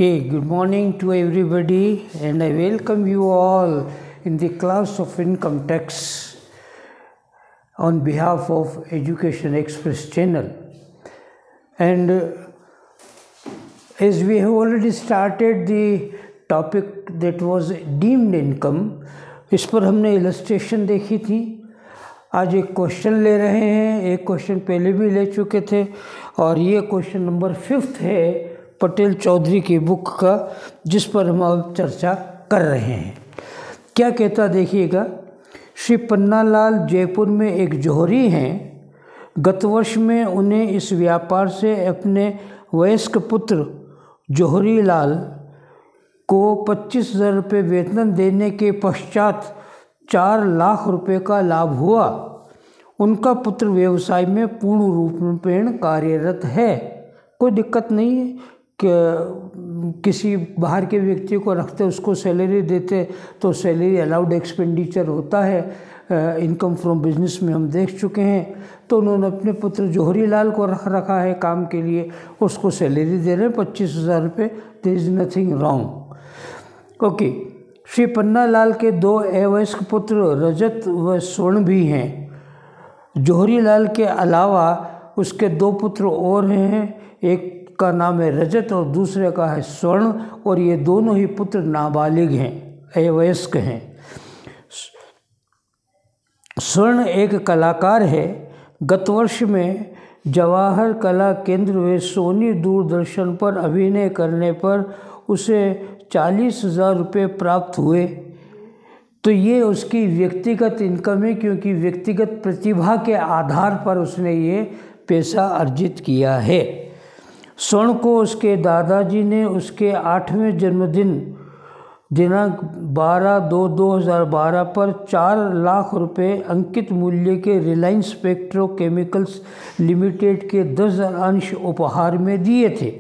Okay, good morning to everybody, and I welcome you all in the class of income tax on behalf of Education Express channel. And as we have already started the topic that was deemed income, इस पर हमने illustration देखी थी। आज एक question ले रहे हैं, एक क्वेश्चन पहले भी ले चुके थे और ये क्वेश्चन नंबर 5 है पटेल चौधरी की बुक का, जिस पर हम अब चर्चा कर रहे हैं। क्या कहता देखिएगा। श्री पन्नालाल जयपुर में एक जौहरी हैं। गत वर्ष में उन्हें इस व्यापार से अपने वयस्क पुत्र जौहरी लाल को 25,000 रुपये वेतन देने के पश्चात 4 लाख रुपये का लाभ हुआ। उनका पुत्र व्यवसाय में पूर्ण रूप में कार्यरत है। कोई दिक्कत नहीं है कि किसी बाहर के व्यक्ति को रखते उसको सैलरी देते तो सैलरी अलाउड एक्सपेंडिचर होता है। इनकम फ्रॉम बिजनेस में हम देख चुके हैं। तो उन्होंने अपने पुत्र जौहरी लाल को रख रखा है काम के लिए, उसको सैलरी दे रहे हैं 25,000 रुपये। There is nothing wrong. Okay. Shri Pannalal के 2 अवयस्क पुत्र रजत व स्वर्ण भी हैं। जौहरी लाल के अलावा उसके 2 पुत्र और हैं। एक का नाम है रजत और दूसरे का है स्वर्ण, और ये दोनों ही पुत्र नाबालिग हैं, अवयस्क हैं। स्वर्ण एक कलाकार है। गत वर्ष में जवाहर कला केंद्र व सोनी दूरदर्शन पर अभिनय करने पर उसे 40,000 रुपये प्राप्त हुए। तो ये उसकी व्यक्तिगत इनकम है, क्योंकि व्यक्तिगत प्रतिभा के आधार पर उसने ये पैसा अर्जित किया है। स्वर्ण को उसके दादाजी ने उसके 8वें जन्मदिन दिनांक 12/2/2012 पर 4 लाख रुपये अंकित मूल्य के रिलायंस पेट्रोकेमिकल्स लिमिटेड के 10 अंश उपहार में दिए थे,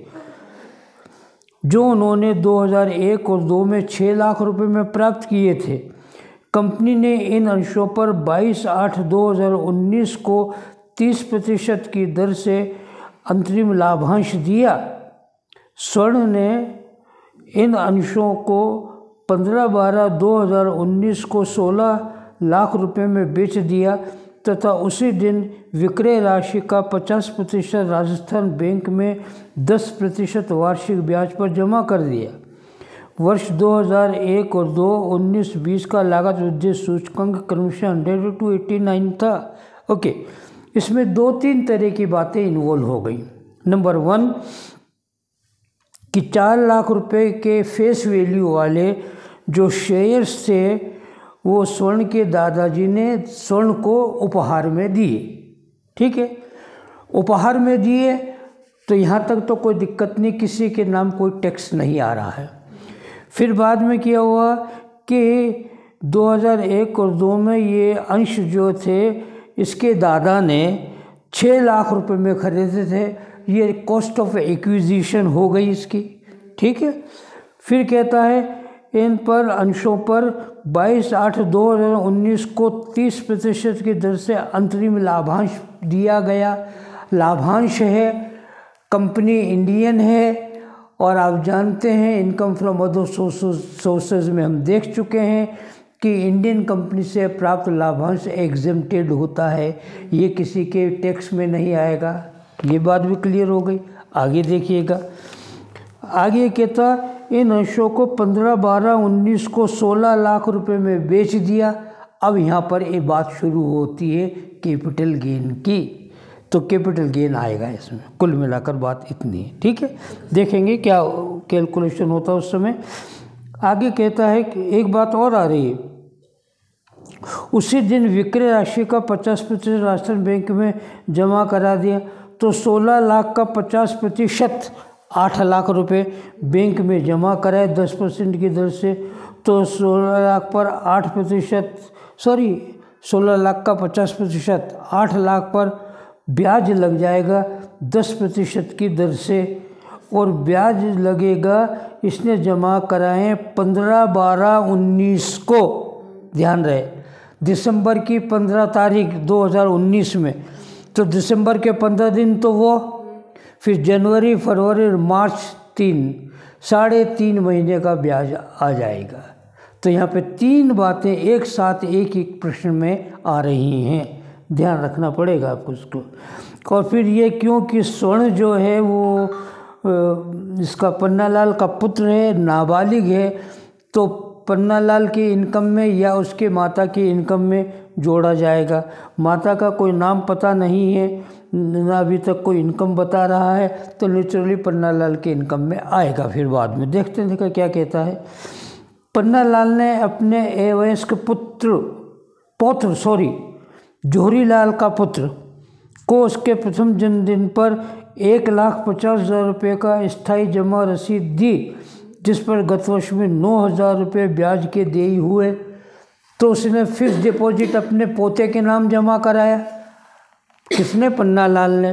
जो उन्होंने 2001 और 2 में 6 लाख रुपये में प्राप्त किए थे। कंपनी ने इन अंशों पर 22/8/2019 को 30% की दर से अंतरिम लाभांश दिया। स्वर्ण ने इन अंशों को 15/12/2019 को 16 लाख रुपए में बेच दिया तथा उसी दिन विक्रय राशि का 50% राजस्थान बैंक में 10% वार्षिक ब्याज पर जमा कर दिया। वर्ष 2001 और 2019-20 का लागत वृद्धि सूचकांक क्रमशः 100 to 89 था। ओके। इसमें 2-3 तरह की बातें इन्वॉल्व हो गई। नंबर 1 कि 4 लाख रुपए के फेस वैल्यू वाले जो शेयर्स थे वो स्वर्ण के दादाजी ने स्वर्ण को उपहार में दिए। ठीक है, उपहार में दिए तो यहाँ तक तो कोई दिक्कत नहीं, किसी के नाम कोई टैक्स नहीं आ रहा है। फिर बाद में क्या हुआ कि 2001 और 2 में ये अंश जो थे इसके दादा ने 6 लाख रुपए में खरीदे थे। ये कॉस्ट ऑफ एक्विजिशन हो गई इसकी। ठीक है। फिर कहता है इन पर अंशों पर 22/8/2019 को 30% की दर से अंतरिम लाभांश दिया गया। लाभांश है, कंपनी इंडियन है और आप जानते हैं इनकम फ्रॉम अदर सोर्सेज में हम देख चुके हैं कि इंडियन कंपनी से प्राप्त लाभांश एग्जेम्प्टेड होता है, ये किसी के टैक्स में नहीं आएगा। ये बात भी क्लियर हो गई। आगे देखिएगा। आगे कहता इन अंशों को 15/12/19 को 16 लाख रुपए में बेच दिया। अब यहाँ पर एक बात शुरू होती है कैपिटल गेन की। तो कैपिटल गेन आएगा इसमें। कुल मिलाकर बात इतनी है। ठीक है, देखेंगे क्या कैलकुलेशन होता है उस समय। आगे कहता है कि एक बात और आ रही है। उसी दिन विक्रय राशि का 50% राजस्थान बैंक में जमा करा दिया। तो 16 लाख का 50% 8 लाख रुपए बैंक में जमा कराए 10% की दर से। तो 16 लाख पर 16 लाख का 50% 8 लाख पर ब्याज लग जाएगा 10% की दर से, और ब्याज लगेगा इसने जमा कराए 15/12/19 को। ध्यान रहे दिसंबर की 15 तारीख 2019 में। तो दिसंबर के 15 दिन तो वो, फिर जनवरी, फरवरी और मार्च 3, 3.5 महीने का ब्याज आ जाएगा। तो यहाँ पे 3 बातें एक साथ एक एक प्रश्न में आ रही हैं, ध्यान रखना पड़ेगा आपको उसको। और फिर ये क्योंकि स्वर्ण जो है वो इसका पन्नालाल का पुत्र है, नाबालिग है, तो पन्नालाल की इनकम में या उसके माता की इनकम में जोड़ा जाएगा। माता का कोई नाम पता नहीं है, ना अभी तक कोई इनकम बता रहा है, तो नेचुरली पन्नालाल के इनकम में आएगा। फिर बाद में देखते हैं क्या कहता है। पन्नालाल ने अपने अवयस्क पौत्र जौहरीलाल का पुत्र को उसके प्रथम जन्मदिन पर 1,50,000 रुपये का स्थायी जमा रसीद दी, जिस पर गत वर्ष में 9,000 रुपये ब्याज के देय हुए। तो उसने फिक्स डिपॉजिट अपने पोते के नाम जमा कराया। किसने? पन्नालाल ने।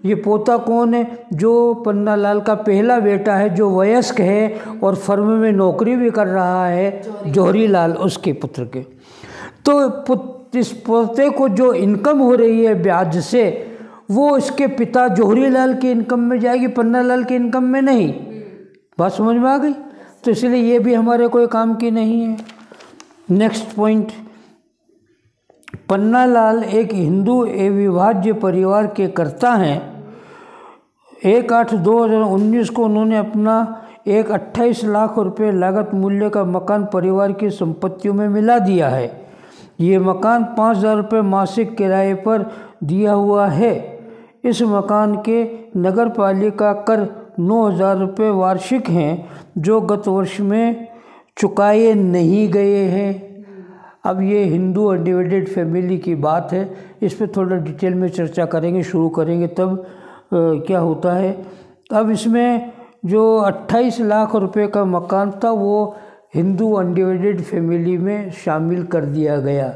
ये पोता कौन है? जो पन्नालाल का पहला बेटा है, जो वयस्क है और फर्म में नौकरी भी कर रहा है, जौहरीलाल, उसके पुत्र के। तो इस पोते को जो इनकम हो रही है ब्याज से, वो इसके पिता जौहरीलाल की इनकम में जाएगी, पन्नालाल की इनकम में नहीं। बात समझ में आ गई? तो इसलिए ये भी हमारे कोई काम की नहीं है। नेक्स्ट पॉइंट, पन्नालाल एक हिंदू अविभाज्य परिवार के कर्ता हैं। 1/8/2019 को उन्होंने अपना 28 लाख रुपये लागत मूल्य का मकान परिवार की संपत्तियों में मिला दिया है। ये मकान 5,000 रुपये मासिक किराए पर दिया हुआ है। इस मकान के नगर पालिका कर 9,000 रुपये वार्षिक हैं, जो गत वर्ष में चुकाए नहीं गए हैं। अब ये हिंदू अनडिवाइडेड फैमिली की बात है, इस पर थोड़ा डिटेल में चर्चा करेंगे, शुरू करेंगे तब क्या होता है। अब इसमें जो 28 लाख रुपए का मकान था वो हिंदू अनडिवाइडेड फैमिली में शामिल कर दिया गया।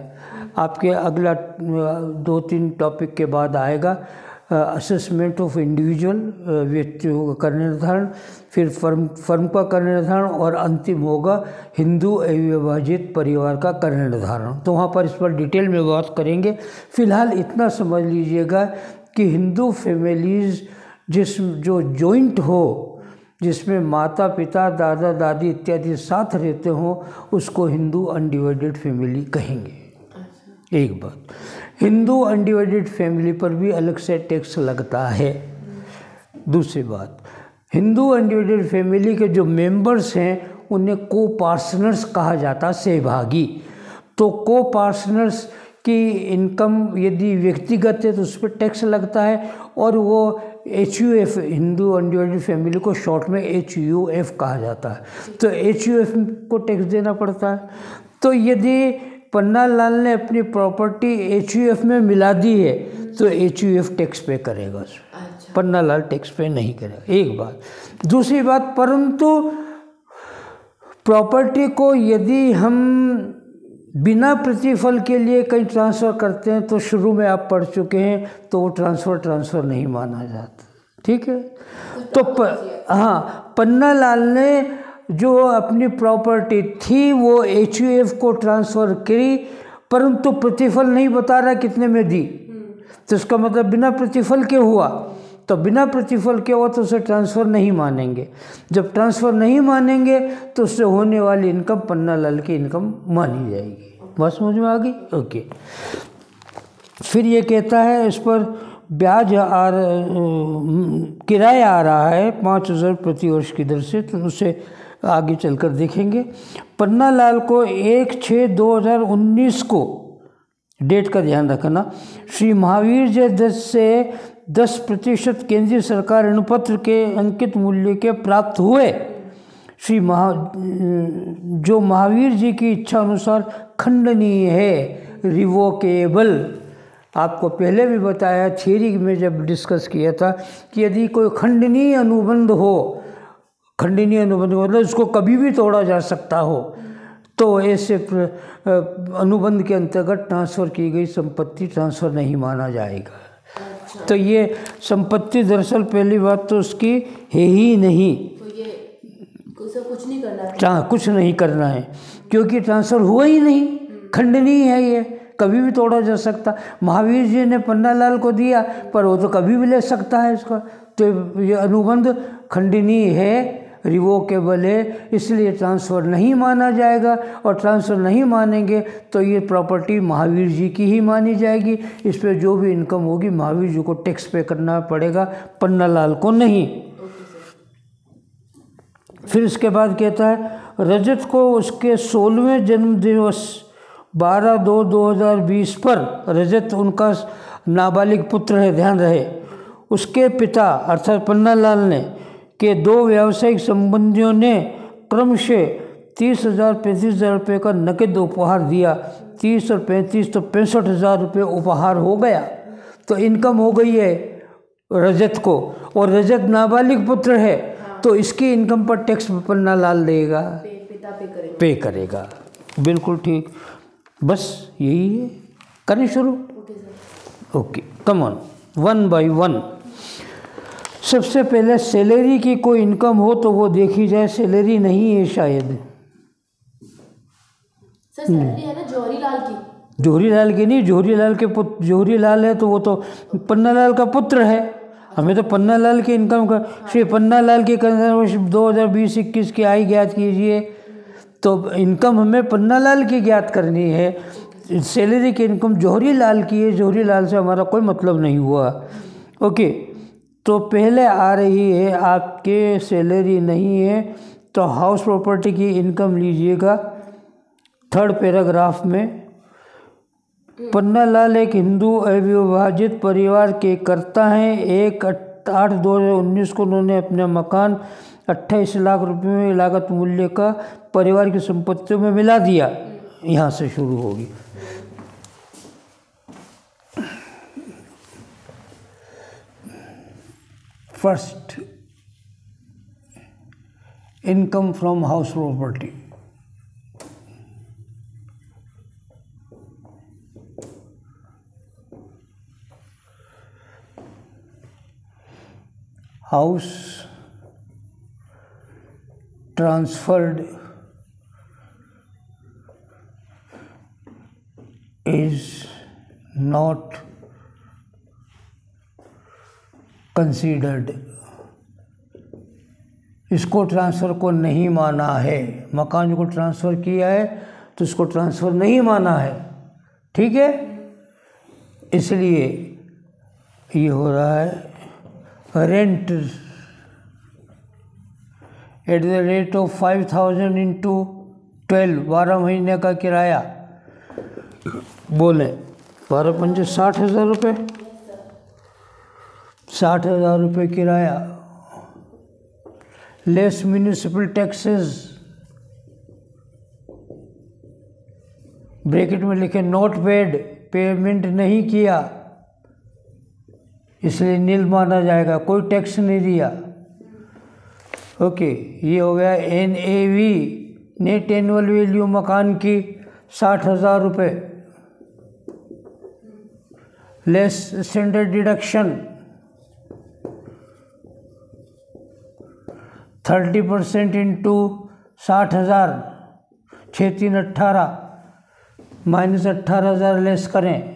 आपके अगला 2-3 टॉपिक के बाद आएगा असेसमेंट ऑफ इंडिविजुअल, व्यक्तियों का कर निर्धारण, फिर फर्म का कर निर्धारण, और अंतिम होगा हिंदू अविभाजित परिवार का कर निर्धारण। तो वहाँ पर इस पर डिटेल में बात करेंगे। फिलहाल इतना समझ लीजिएगा कि हिंदू फैमिलीज़ जो जॉइंट हो, जिसमें माता पिता दादा दादी इत्यादि साथ रहते हों, उसको हिंदू अनडिवाइडेड फैमिली कहेंगे। एक बात, हिंदू अनडिवाइडेड फैमिली पर भी अलग से टैक्स लगता है। दूसरी बात, हिंदू अनडिवाइडेड फैमिली के जो मेंबर्स हैं उन्हें को पार्टनर्स कहा जाता, सहभागी। तो को पार्टनर्स की इनकम यदि व्यक्तिगत है तो उस पर टैक्स लगता है, और वो HUF, हिंदू अनडिवाइडेड फैमिली को शॉर्ट में HUF कहा जाता है। तो HUF को टैक्स देना पड़ता है। तो यदि पन्नालाल ने अपनी प्रॉपर्टी HUF में मिला दी है तो HUF टैक्स पे करेगा, पन्नालाल टैक्स पे नहीं करेगा। एक बात। दूसरी बात, परंतु प्रॉपर्टी को यदि हम बिना प्रतिफल के लिए कहीं ट्रांसफ़र करते हैं तो शुरू में आप पढ़ चुके हैं, तो वो ट्रांसफ़र नहीं माना जाता। ठीक है। तो पन्नालाल ने जो अपनी प्रॉपर्टी थी वो HUF को ट्रांसफ़र करी, परंतु प्रतिफल नहीं बता रहा कितने में दी। तो इसका मतलब बिना प्रतिफल के हुआ, तो बिना प्रतिफल के हुआ तो उसे ट्रांसफ़र नहीं मानेंगे। जब ट्रांसफ़र नहीं मानेंगे तो उससे होने वाली इनकम पन्नालाल की इनकम मानी जाएगी। बात समझ में आ गई? ओके। फिर ये कहता है इस पर ब्याज किराया आ रहा है 5,000 प्रति वर्ष की दर से, तो उसे आगे चलकर देखेंगे। पन्नालाल को 1/6/2019 को, डेट का ध्यान रखना, श्री महावीर जय दत्त से 10% केंद्रीय सरकार ऋणपत्र के अंकित मूल्य के प्राप्त हुए। जो महावीर जी की इच्छा अनुसार खंडनीय है, रिवोकेबल। आपको पहले भी बताया थियरी में जब डिस्कस किया था कि यदि कोई खंडनीय अनुबंध हो, खंडनीय अनुबंध मतलब उसको कभी भी तोड़ा जा सकता हो, तो ऐसे अनुबंध के अंतर्गत ट्रांसफ़र की गई संपत्ति ट्रांसफ़र नहीं माना जाएगा। अच्छा। तो ये संपत्ति दरअसल पहली बात तो उसकी है ही नहीं, तो ये कुछ नहीं करना है, कुछ नहीं करना है, क्योंकि ट्रांसफ़र हुआ ही नहीं, खंडनीय है, ये कभी भी तोड़ा जा सकता। महावीर जी ने पन्नालाल को दिया, पर वो तो कभी भी ले सकता है इसका, तो ये अनुबंध खंडनीय है, रिवोकेबल है, इसलिए ट्रांसफ़र नहीं माना जाएगा। और ट्रांसफ़र नहीं मानेंगे तो ये प्रॉपर्टी महावीर जी की ही मानी जाएगी। इस पर जो भी इनकम होगी महावीर जी को टैक्स पे करना पड़ेगा, पन्नालाल को नहीं। फिर इसके बाद कहता है रजत को उसके 16वें जन्मदिवस 12/2/2020 पर, रजत उनका नाबालिग पुत्र है, ध्यान रहे, उसके पिता अर्थात पन्नालाल ने के 2 व्यावसायिक संबंधियों ने क्रमशः 30,000 35,000 रुपये का नकद उपहार दिया। 30 और 35 तो 65,000 रुपये उपहार हो गया। तो इनकम हो गई है रजत को, और रजत नाबालिग पुत्र है तो इसकी इनकम पर टैक्स पन्नालाल देगा, पे करेगा। बिल्कुल ठीक, बस यही है। करें शुरू? Okay, come on, 1 by 1। सबसे पहले सैलरी की कोई इनकम हो तो वो देखी जाए। सैलरी नहीं है शायद। सर सैलरी है ना जौहरीलाल की। जौहरीलाल की नहीं, जौहरीलाल के पुत्र, जौहरीलाल है तो वो तो पन्नालाल का पुत्र है। हमें तो पन्नालाल की इनकम का, श्री पन्नालाल की 2020-21 की आय ज्ञात कीजिए। तो इनकम हमें पन्नालाल की ज्ञात करनी है। सैलरी की इनकम जौहरीलाल की है, जौहरीलाल से हमारा कोई मतलब नहीं हुआ। ओके, तो पहले आ रही है आपके सैलरी नहीं है तो हाउस प्रॉपर्टी की इनकम लीजिएगा। 3rd पैराग्राफ में पन्नालाल एक हिंदू अविभाजित परिवार के कर्ता हैं। 1/8/2019 को उन्होंने अपना मकान 28 लाख रुपए में लागत मूल्य का परिवार की संपत्तियों में मिला दिया। यहाँ से शुरू होगी। First, income from house property. House transferred is not considered। इसको ट्रांसफ़र को नहीं माना है। मकान को ट्रांसफ़र किया है तो इसको ट्रांसफ़र नहीं माना है, ठीक है। इसलिए ये हो रहा है rent at the rate of 5,000 into 12 महीने का किराया। बोले 12×5 60,000 रुपये, 60,000 रुपये किराया, लेस म्यूनिसिपल टैक्सेस, ब्रैकेट में लिखे नोट पेड, पेमेंट नहीं किया इसलिए नील माना जाएगा, कोई टैक्स नहीं दिया। ओके, ये हो गया NAV, नेट एनुअल वैल्यू मकान की 60,000 रुपये, less standard deduction 30% into 60,000, 6×3 = 18, minus 18,000 less करें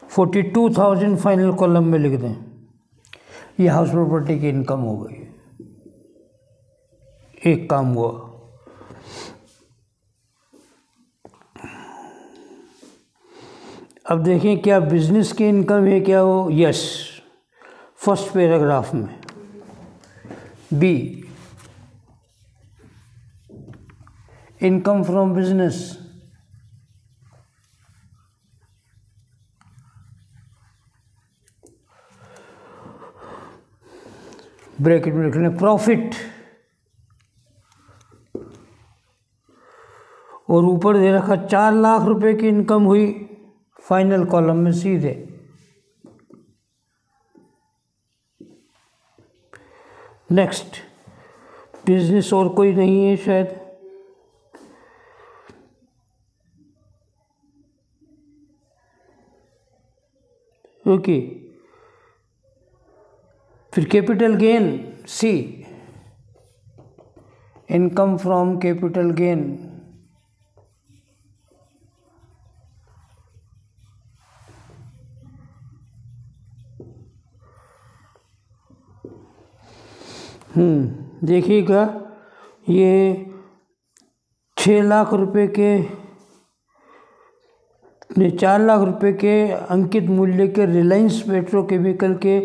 42,000 फाइनल कॉलम में लिख दें। ये हाउस प्रॉपर्टी की इनकम हो गई। एक काम हुआ। अब देखें क्या बिजनेस की इनकम है क्या हो। यस, फर्स्ट पैराग्राफ में B, income from business. Bracket में लिख लें प्रॉफिट, और ऊपर दे रखा 4 लाख रुपए की इनकम हुई फाइनल कॉलम में सीधे। नेक्स्ट, बिजनेस और कोई नहीं है शायद। ओके, फिर capital gain C, income from capital gain. देखिएगा, ये 6 लाख रुपए के 4 लाख रुपए के अंकित मूल्य के रिलायंस पेट्रोकेमिकल के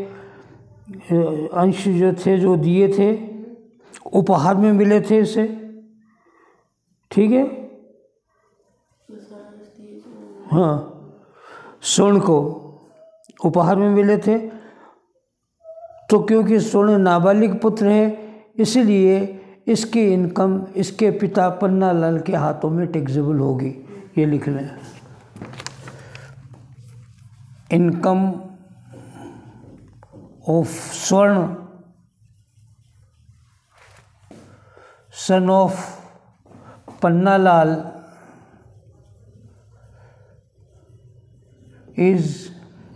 अंश जो थे, जो दिए थे, उपहार में मिले थे इसे। ठीक है, हाँ, स्वर्ण को उपहार में मिले थे। तो क्योंकि स्वर्ण नाबालिग पुत्र है, इसलिए इसकी इनकम इसके पिता पन्नालाल के हाथों में टैक्सेबल होगी। ये लिख लें, इनकम ऑफ स्वर्ण son of Pannalal is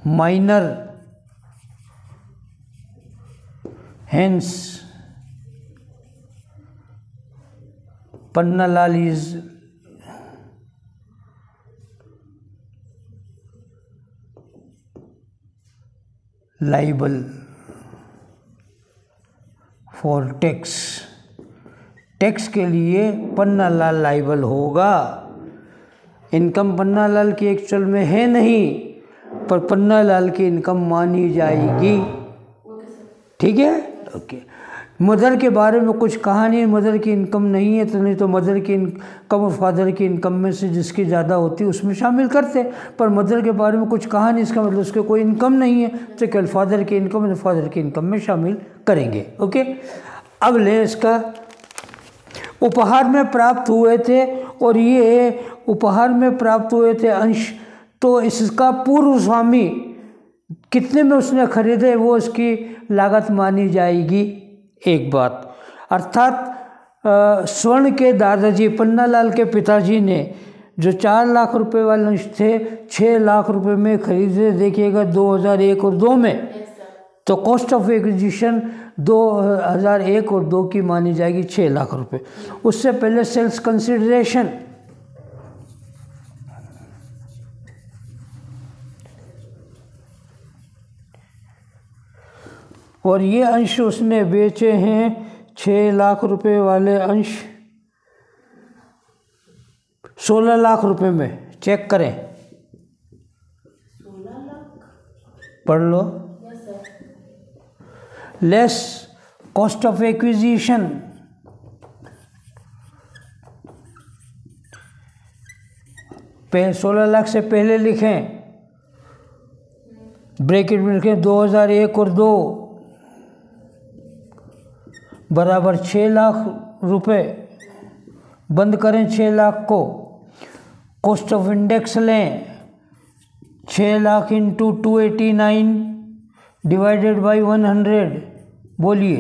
minor, hence Pannalal is liable for tax। Tax के लिए पन्नालाल लाइबल होगा। इनकम पन्नालाल की एक्चुअल में है नहीं, पर पन्नालाल की इनकम मानी जाएगी। ठीक है, ओके। मदर के बारे में कुछ कहा नहीं, मदर की इनकम नहीं है, तो नहीं तो मदर की इनकम और फादर की इनकम में से जिसकी ज़्यादा होती है उसमें शामिल करते, पर मदर के बारे में कुछ कहा नहीं, इसका मतलब उसके कोई इनकम नहीं है, तो केवल फादर की इनकम और फादर की इनकम में शामिल करेंगे। ओके, अब ले इसका उपहार में प्राप्त हुए थे, और ये उपहार में प्राप्त हुए थे अंश, तो इसका पूर्व स्वामी कितने में उसने खरीदे वो इसकी लागत मानी जाएगी। एक बात, अर्थात स्वर्ण के दादाजी पन्नालाल के पिताजी ने जो 4 लाख रुपए वाले अंश थे 6 लाख रुपए में खरीदे। देखिएगा 2001 और 2 में, तो कॉस्ट ऑफ एक्विजिशन 2001 और 2 की मानी जाएगी 6 लाख रुपए। उससे पहले सेल्स कंसिडरेशन, और ये अंश उसने बेचे हैं 6 लाख रुपए वाले अंश 16 लाख रुपए में। चेक करें, 16 लाख पढ़ लो। लेस कॉस्ट ऑफ एक्विजिशन, पे 16 लाख से पहले लिखें, ब्रैकेट में लिखें 2001 और 2 बराबर 6 लाख रुपए, बंद करें 6 लाख को। कॉस्ट ऑफ इंडेक्स लें, 6 लाख इंटू 289 डिवाइडेड बाई 100। बोलिए,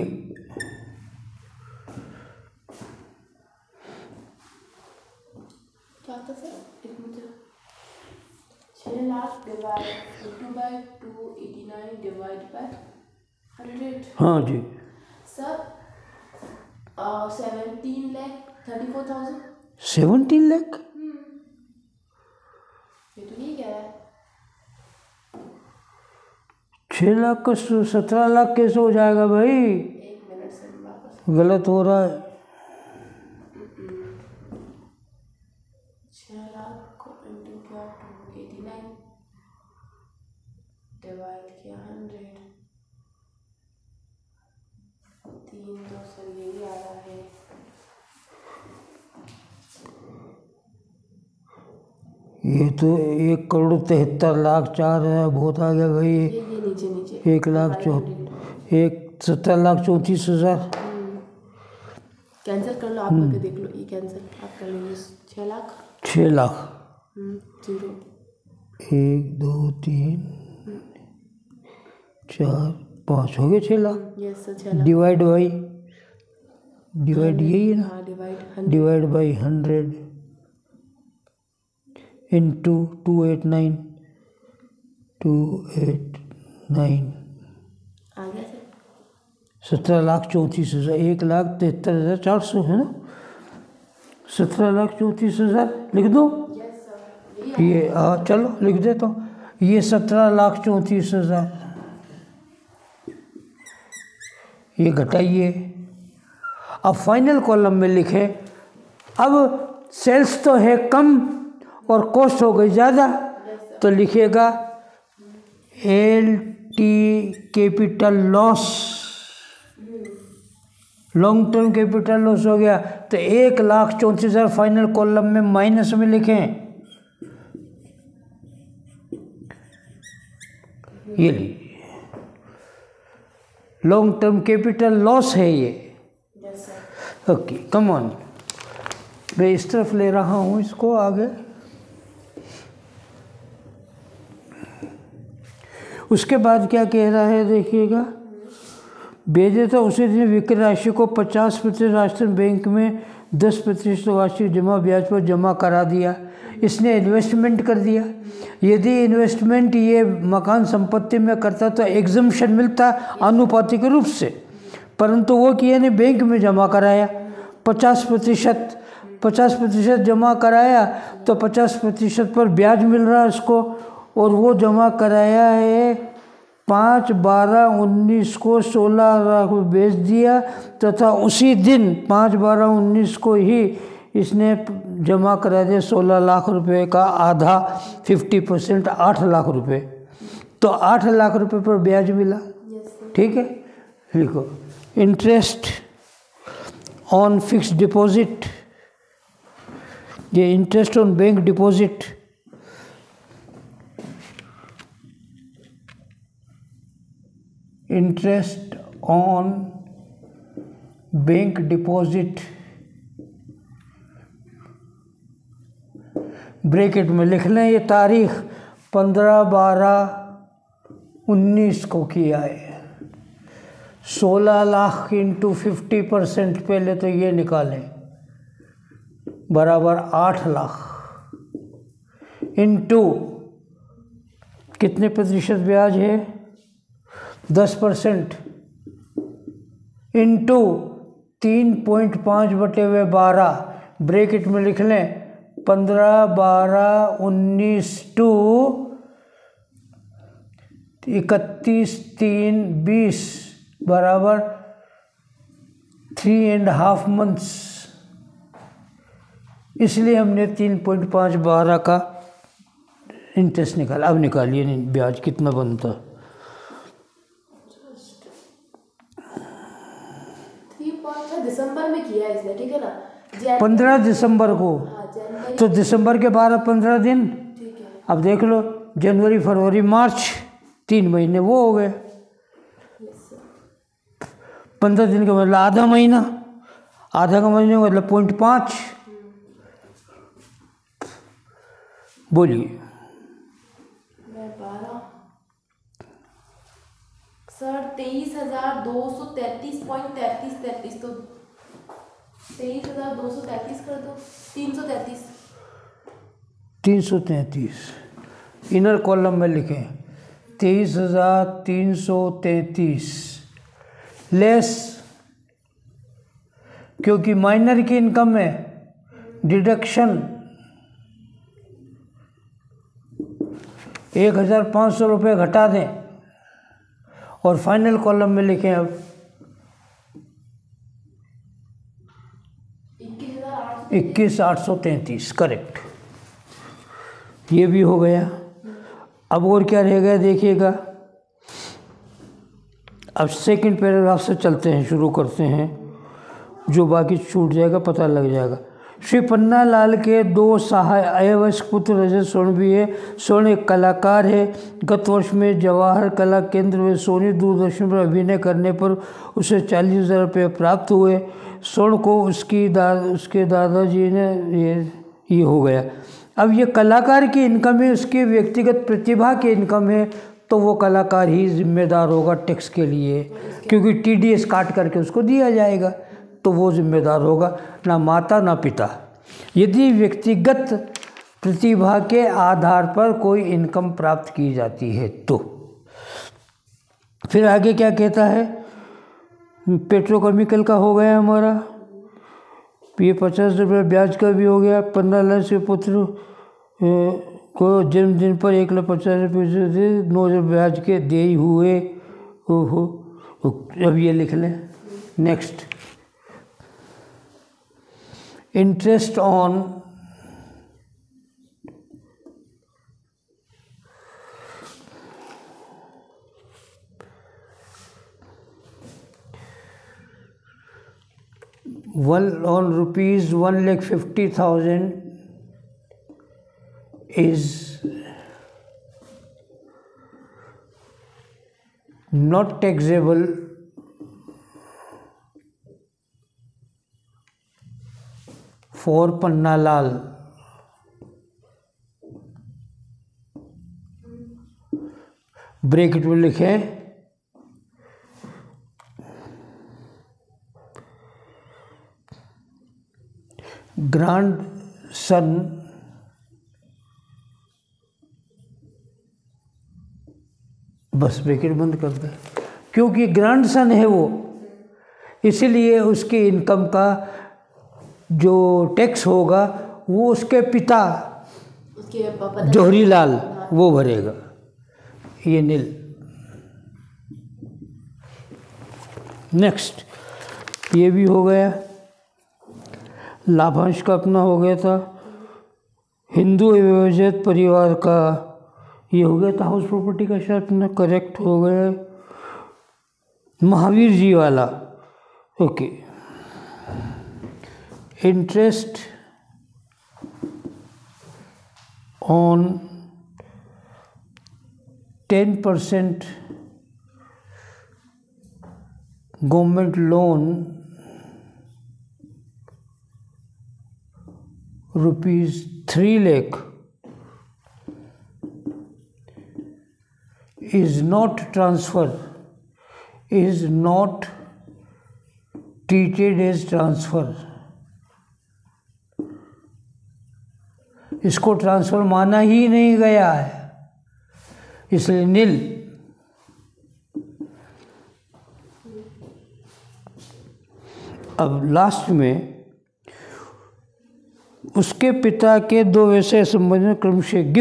क्या था सर? एक minute, 6 lakh divide into by 289 divide by 100। हाँ जी सर 17,34,000। 17 लाख? ये तो नहीं कह रहा है। 6 लाख का 17 लाख कैसे हो जाएगा भाई? एक मिनट से वापस, गलत हो रहा है। 6 लाख को इंटू किया 289 डिवाइड किया 100, 3 तो सर यही आ रहा है। ये तो 1,73,04,000 बहुत आ गया भाई। ये नीचे नीचे 17,34,000। कैंसिल कर लो, आप करके देख लो, ये कैंसिल आप कर लो। 6 लाख 6 लाख 0 1 2 3 4 5 हो गए 6 lakh. Yes sir 6 lakh divide by, divide यही है ना, हाँ डिवाइड डिवाइड बाई 100 इंटू 289 आ गया सर। 17,34,000, 1,73,400 है ना। 17,34,000 लिख दो। यस सर ये चलो लिख दे, तो ये 17,34,000 ये घटाइए अब फाइनल कॉलम में लिखें, अब सेल्स तो है कम और कॉस्ट हो गई ज़्यादा, तो लिखिएगा LT capital loss, long term capital loss हो गया, तो 1,34,000 फाइनल कॉलम में माइनस में लिखें। ये लीजिए लॉन्ग टर्म कैपिटल लॉस है ये। ओके कम ऑन, मैं इस तरफ ले रहा हूँ इसको आगे। उसके बाद क्या कह रहा है देखिएगा, भेजे तो उसी दिन विक्रय राशि को 50% राष्ट्रीय बैंक में 10% वार्षिक जमा ब्याज पर जमा करा दिया। इसने इन्वेस्टमेंट कर दिया। यदि इन्वेस्टमेंट ये मकान संपत्ति में करता तो एग्जम्पशन मिलता अनुपातिक रूप से, परंतु वो किया ने बैंक में जमा कराया 50% जमा कराया, तो 50% पर ब्याज मिल रहा है उसको, और वो जमा कराया है 5/12/19 को 16 लाख बेच दिया, तथा उसी दिन 5/12/19 को ही इसने जमा करा दिया 16 लाख रुपए का आधा 50%, 8 लाख रुपए, तो 8 लाख रुपए पर ब्याज मिला। ठीक है, लिखो इंटरेस्ट ऑन फिक्स्ड डिपॉजिट, ये interest on bank deposit, interest on bank deposit bracket में लिख लें। ये तारीख 15/12/19 को किया है। 16 लाख इंटू 50% पहले तो ये निकालें, बराबर 8 लाख, इंटू कितने प्रतिशत ब्याज है 10%, इंटू 3.5/12 ब्रैकेट में लिख लें 15/12/19 टू 31/3/20 बराबर 3.5 मंथ्स। इसलिए हमने 3.5/12 का इंटरेस्ट निकाला। अब निकालिए ब्याज कितना बनता। 3 दिसंबर में किया इसने, ठीक है ना, 15 दिसंबर को, तो दिसंबर के 12-15 दिन, अब देख लो जनवरी फरवरी मार्च 3 महीने वो हो गए, 15 दिन का मतलब आधा महीना, आधा का महीने का मतलब 0.5। बोलिए सर 23,233.33, तो 23,233 कर दो, 333 इनर कॉलम में लिखें 23,333 लेस, क्योंकि माइनर की इनकम है, डिडक्शन 1,500 रुपये घटा दें, और फाइनल कॉलम में लिखें अब 21,833, करेक्ट, ये भी हो गया। अब और क्या रह गया देखिएगा। अब सेकंड पैराग्राफ से चलते हैं, शुरू करते हैं, जो बाकी छूट जाएगा पता लग जाएगा। श्री पन्ना लाल के 2 सहाय अयवश पुत्र रजत स्वर्ण भी है। स्वर्ण एक कलाकार है। गत वर्ष में जवाहर कला केंद्र में सोनी दूरदर्शन पर अभिनय करने पर उसे 40,000 रुपये प्राप्त हुए। स्वर्ण को उसके दादाजी ने ये हो गया। अब ये कलाकार की इनकम है, उसकी व्यक्तिगत प्रतिभा की इनकम है, तो वो कलाकार ही जिम्मेदार होगा टैक्स के लिए, क्योंकि TDS काट करके उसको दिया जाएगा, तो वो जिम्मेदार होगा, ना माता ना पिता। यदि व्यक्तिगत प्रतिभा के आधार पर कोई इनकम प्राप्त की जाती है तो। फिर आगे क्या कहता है, पेट्रोकेमिकल का हो गया हमारा, ये 50 रुपये ब्याज का भी हो गया। 15 लाख के पुत्र को जन्मदिन पर 1,50,000 रुपये दे, 9 ब्याज के दे हुए। ओहो, अब ये लिख लें। Next interest on rupees 1,50,000 is not taxable for Pannalal. Bracket में लिखें ग्रैंडसन बस ब्रैकेट बंद कर दें, क्योंकि ग्रैंडसन है वो, इसीलिए उसकी इनकम का जो टैक्स होगा वो उसके पिता जौहरीलाल वो भरेगा। ये नील। नेक्स्ट, ये भी हो गया, लाभांश का अपना हो गया था, हिंदू विभजित परिवार का ये हो गया था, हाउस प्रॉपर्टी का शायद अपना करेक्ट हो गया, महावीर जी वाला okay. Interest on 10% government loan ₹3 lakh is not treated as transfer। इसको ट्रांसफर माना ही नहीं गया है, इसलिए नील। अब लास्ट में उसके पिता के दो वैसे संबंध क्रमशः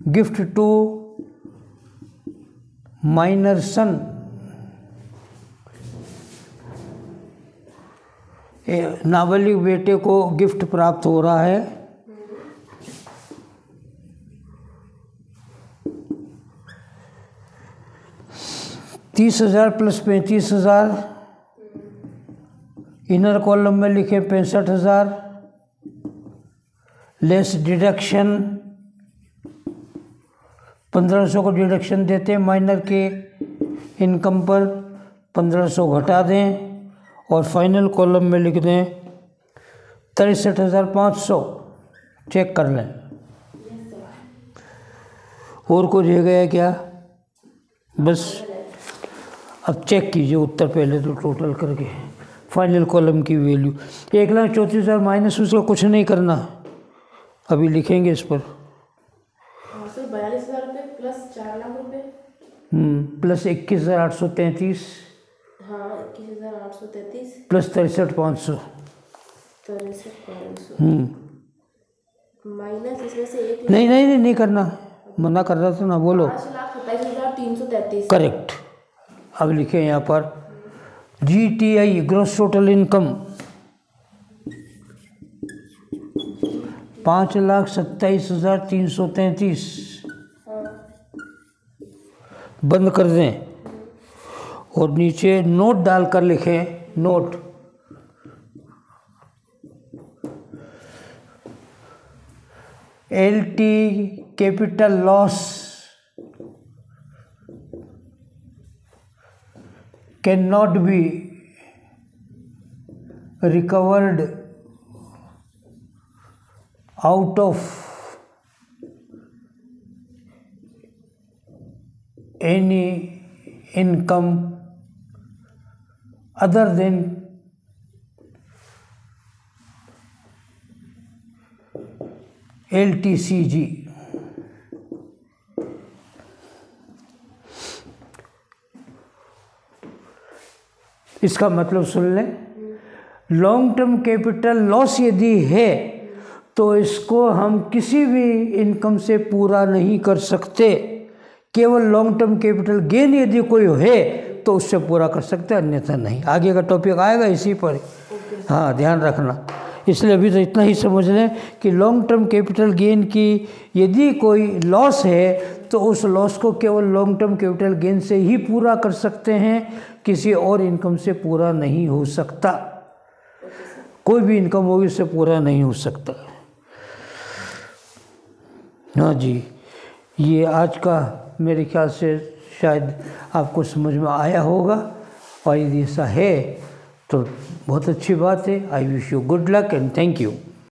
गिफ्ट टू माइनर सन, नाबालिग बेटे को गिफ्ट प्राप्त हो रहा है, $30,000 + $35,000। इनर कॉलम में लिखे 65,000 लेस डिडक्शन, 1500 को डिडक्शन देते हैं माइनर के इनकम पर, 1500 घटा दें और फाइनल कॉलम में लिख दें 63,500। चेक कर लें और कुछ रह गया क्या? बस अब चेक कीजिए उत्तर पहले तो टोटल करके फाइनल कॉलम की वैल्यू 1,34,000 माइनस उसका कुछ नहीं करना, अभी लिखेंगे इस पर। 42,000 रुपये प्लस 4 लाख रुपये प्लस 21,833 21,833 प्लस 63,500 माइनस इसमें से एक नहीं करना, मना कर रहा था ना, बोलो। 5,27,333 करेक्ट। अब लिखे यहाँ पर GTI ग्रॉस टोटल इनकम 5,27,333 बंद कर दें और नीचे नोट डालकर लिखें note LT capital loss cannot be recovered out of any income other than LTCG। इसका मतलब सुन लें, लॉन्ग टर्म कैपिटल लॉस यदि है तो इसको हम किसी भी इनकम से पूरा नहीं कर सकते। केवल लॉन्ग टर्म कैपिटल गेन यदि कोई है तो उससे पूरा कर सकते हैं, अन्यथा नहीं। आगे का टॉपिक आएगा इसी पर, हाँ ध्यान रखना। इसलिए अभी तो इतना ही समझ लें कि लॉन्ग टर्म कैपिटल गेन की यदि कोई लॉस है तो उस लॉस को केवल लॉन्ग टर्म कैपिटल गेन से ही पूरा कर सकते हैं, किसी और इनकम से पूरा नहीं हो सकता। कोई भी इनकम होगी उससे पूरा नहीं हो सकता। हाँ जी, ये आज का मेरे ख्याल से शायद आपको समझ में आया होगा, और यदि ऐसा है तो बहुत अच्छी बात है। I wish you good luck and thank you.